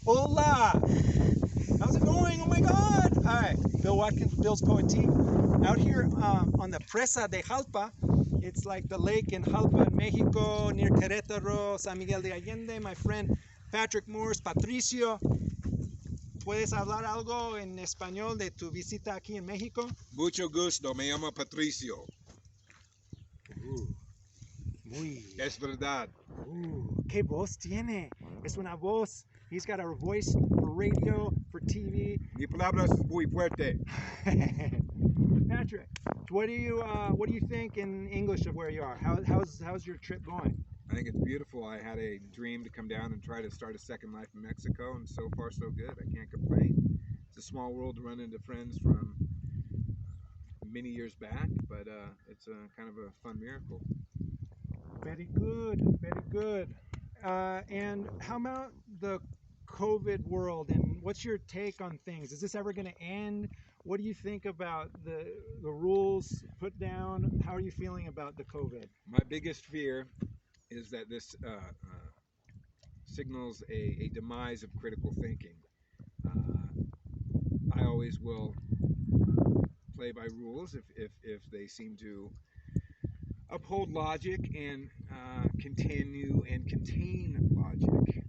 Hola! How's it going? Oh my God! All right, Bill Watkins, Bill's Poetry. Out here on the Presa de Jalpa. It's like the lake in Jalpa, in Mexico, near Querétaro, San Miguel de Allende. My friend Patrick Moores, Patricio. ¿Puedes hablar algo en español de tu visita aquí en México? Mucho gusto, me llamo Patricio. Muy. Es verdad. ¿Qué voz tiene? Es una voz. He's got a voice for radio, for TV. Mi palabra es muy fuerte. Patrick, what do you think in English of where you are? How's your trip going? I think it's beautiful. I had a dream to come down and try to start a second life in Mexico, and so far so good. I can't complain. It's a small world to run into friends from many years back, but it's a kind of a fun miracle. Very good, very good. And how about the COVID world, and what's your take on things? Is this ever going to end? What do you think about the rules put down? How are you feeling about the COVID? My biggest fear is that this signals a demise of critical thinking. I always will play by rules if they seem to uphold logic and continue and contain logic.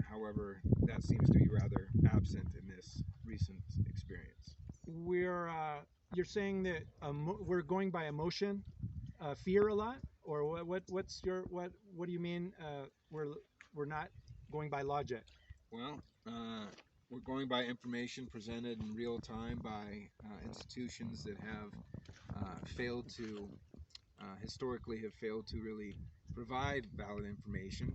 However, that seems to be rather absent in this recent experience. You're saying that we're going by emotion, fear a lot, or what do you mean? We're not going by logic. Well, we're going by information presented in real time by institutions that have failed to historically have failed to really provide valid information.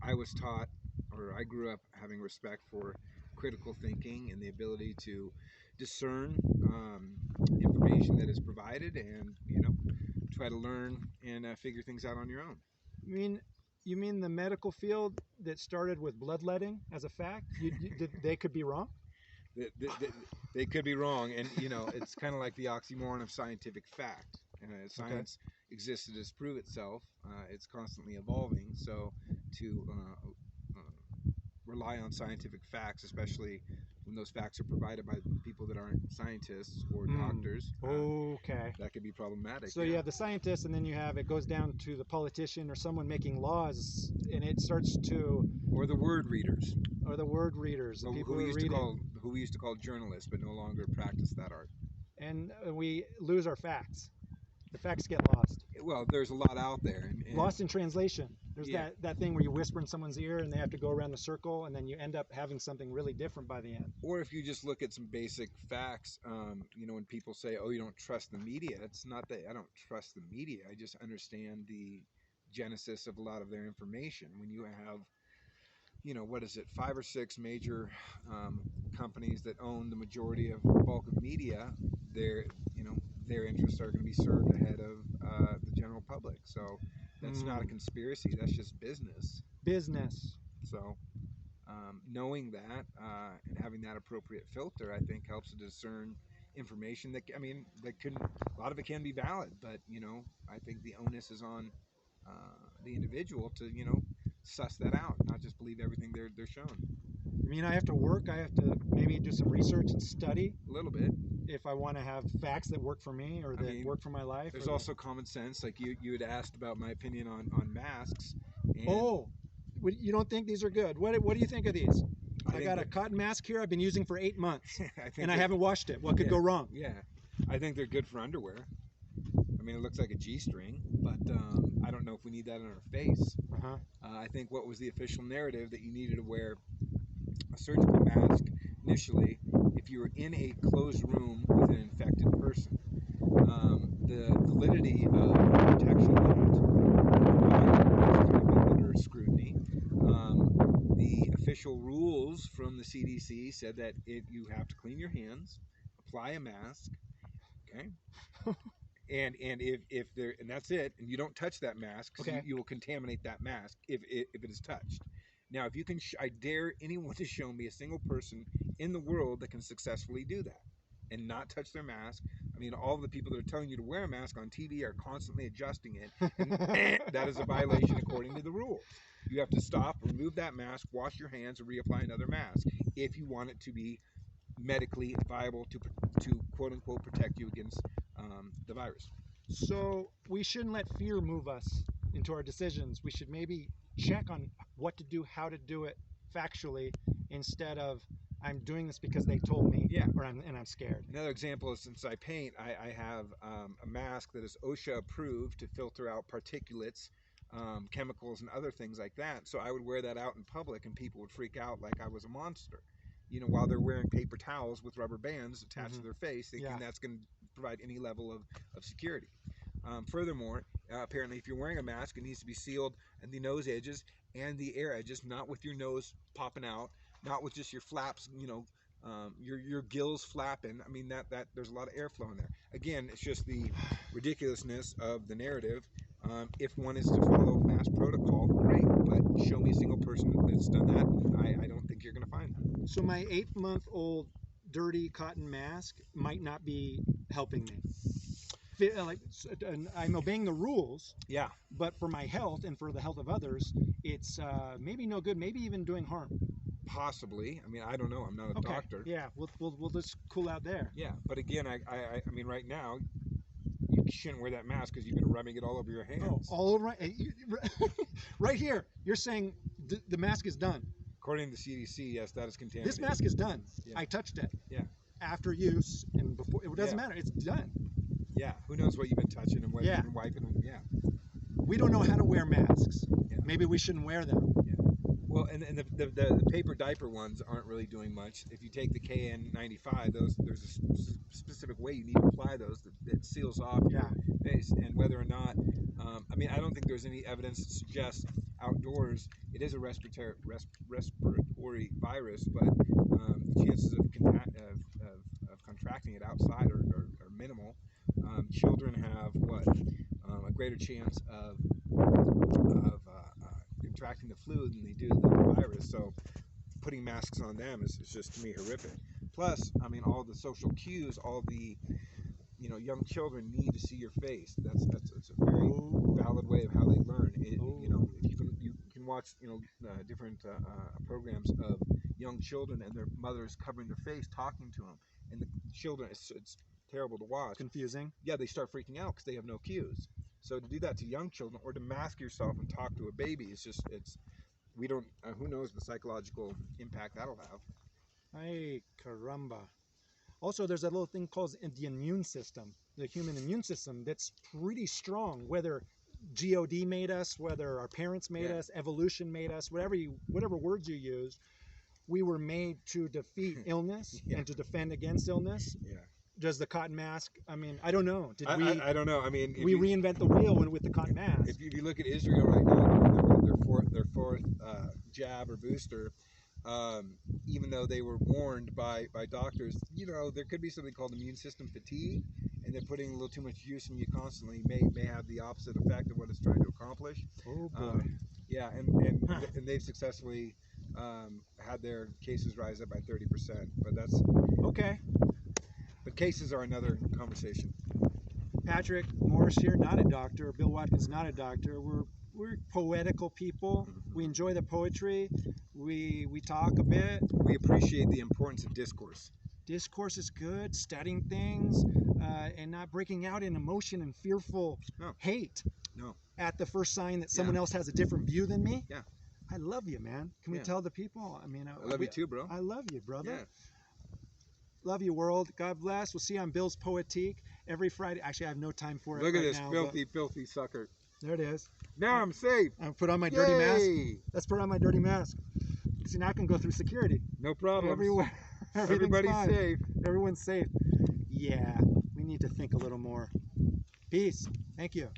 I was taught, or I grew up having respect for critical thinking and the ability to discern information that is provided, and try to learn and figure things out on your own. You mean the medical field that started with bloodletting as a fact? They could be wrong. They could be wrong, and it's kind of like the oxymoron of scientific fact. Science exists to disprove itself. It's constantly evolving, so to rely on scientific facts, especially when those facts are provided by people that aren't scientists or doctors, that could be problematic. So you have the scientists, and then it goes down to the politician or someone making laws, and it starts to... Or the word readers. Or the word readers, the people who we used to call journalists, but no longer practice that art. And we lose our facts. The facts get lost. Well, there's a lot out there. And lost in translation. There's that thing where you whisper in someone's ear and they have to go around the circle, and then you end up having something really different by the end. Or if you just look at some basic facts, when people say, oh, you don't trust the media, it's not that I don't trust the media. I just understand the genesis of a lot of their information. When you have 5 or 6 major companies that own the majority of the bulk of media, their interests are going to be served ahead of the general public. So that's not a conspiracy. That's just business. So knowing that and having that appropriate filter, I think, helps to discern information that a lot of it can be valid, but I think the onus is on the individual to suss that out, not just believe everything they're shown. I have to work. I have to maybe do some research and study a little bit if I want to have facts that work for me or that work for my life. There's also common sense. Like you had asked about my opinion on masks. You don't think these are good? What do you think of these? I got a cotton mask here I've been using for 8 months, and I haven't washed it. What could go wrong? Yeah, I think they're good for underwear. It looks like a G-string, but I don't know if we need that on our face. I think what was the official narrative, that you needed to wear a surgical mask initially if you were in a closed room with an infected person. The validity of protection that is coming under scrutiny. The official rules from the CDC said that you have to clean your hands, apply a mask, okay? And if there, and that's it, and you don't touch that mask, because you will contaminate that mask if it is touched. Now, if you can, I dare anyone to show me a single person in the world that can successfully do that and not touch their mask. All of the people that are telling you to wear a mask on TV are constantly adjusting it, and that is a violation according to the rules. You have to stop, remove that mask, wash your hands, and reapply another mask if you want it to be medically viable to quote unquote protect you against the virus. So we shouldn't let fear move us into our decisions. We should maybe check on what to do, how to do it factually, instead of I'm doing this because they told me, Yeah. or I'm scared. Another example is, since I paint, I have a mask that is OSHA approved to filter out particulates, chemicals, and other things like that. So I would wear that out in public, and people would freak out like I was a monster. You know, while they're wearing paper towels with rubber bands attached to their face, thinking that's going to provide any level of security. Furthermore, apparently, if you're wearing a mask, it needs to be sealed at the nose edges and the air edges, not with your nose popping out, not with just your flaps, you know, your gills flapping. I mean, that there's a lot of airflow in there. Again, it's just the ridiculousness of the narrative. If one is to follow mask protocol, great, but show me a single person that's done that. I don't think you're going to find that. So my 8-month-old dirty cotton mask might not be helping me. Like, I'm obeying the rules, Yeah, but for my health and for the health of others, it's maybe no good, maybe even doing harm. possibly. I mean, I don't know. I'm not a doctor. Yeah, we'll just cool out there. Yeah, but again, I mean, right now, you shouldn't wear that mask because you've been rubbing it all over your hands. Oh, all right, right here. You're saying the mask is done. According to the CDC, yes, that is contaminated. This mask is done. Yeah. I touched it. Yeah. After use and before, it doesn't matter. It's done. Yeah. Who knows what you've been touching and what you've been wiping? And, yeah. We don't know how to wear masks. Yeah. Maybe we shouldn't wear them. Yeah. Well, and the paper diaper ones aren't really doing much. If you take the KN95, there's a specific way you need to apply those that seals off your face. And whether or not, I mean, I don't think there's any evidence that suggests outdoors it is a respiratory virus, but the chances of contracting it outside are minimal. Children have a greater chance of contracting the flu than they do the virus. So putting masks on them is just, to me, horrific. Plus, I mean, all the social cues, all the young children need to see your face. That's a very valid way of how they learn. If you can watch different programs of young children and their mothers covering their face, talking to them, and the children, it's terrible to watch. Confusing. Yeah, they start freaking out because they have no cues. So to do that to young children, or to mask yourself and talk to a baby, we don't. Who knows the psychological impact that'll have. Ay, caramba. Also, there's a little thing called the immune system, the human immune system, that's pretty strong. Whether God made us, whether our parents made us, evolution made us, whatever words you use, we were made to defeat illness and to defend against illness. Yeah. Does the cotton mask? I mean, I don't know. I don't know. I mean, we reinvent the wheel with the cotton mask. If you look at Israel right now, their fourth jab or booster, even though they were warned by doctors, there could be something called immune system fatigue, and they're putting a little too much juice in you constantly may have the opposite effect of what it's trying to accomplish. Oh boy. Yeah, and they've successfully had their cases rise up by 30%, but that's okay. But cases are another conversation. Patrick Morris here, not a doctor. Bill Watkins, not a doctor. We're poetical people. We enjoy the poetry. We talk a bit. We appreciate the importance of discourse. Discourse is good. Studying things and not breaking out in emotion and fearful hate. No. At the first sign that someone else has a different view than me. Yeah. I love you, man. Can we tell the people? I mean, I love you too, bro. I love you, brother. Yeah. Love you, world. God bless. We'll see you on Bill's Poetique every Friday. Actually, I have no time for it. Look at right this now, filthy sucker. There it is. Now I'm safe. I put on my dirty mask. Let's put on my dirty mask. See, now I can go through security. No problem. Everywhere. Everybody's safe. Everyone's safe. Yeah, we need to think a little more. Peace. Thank you.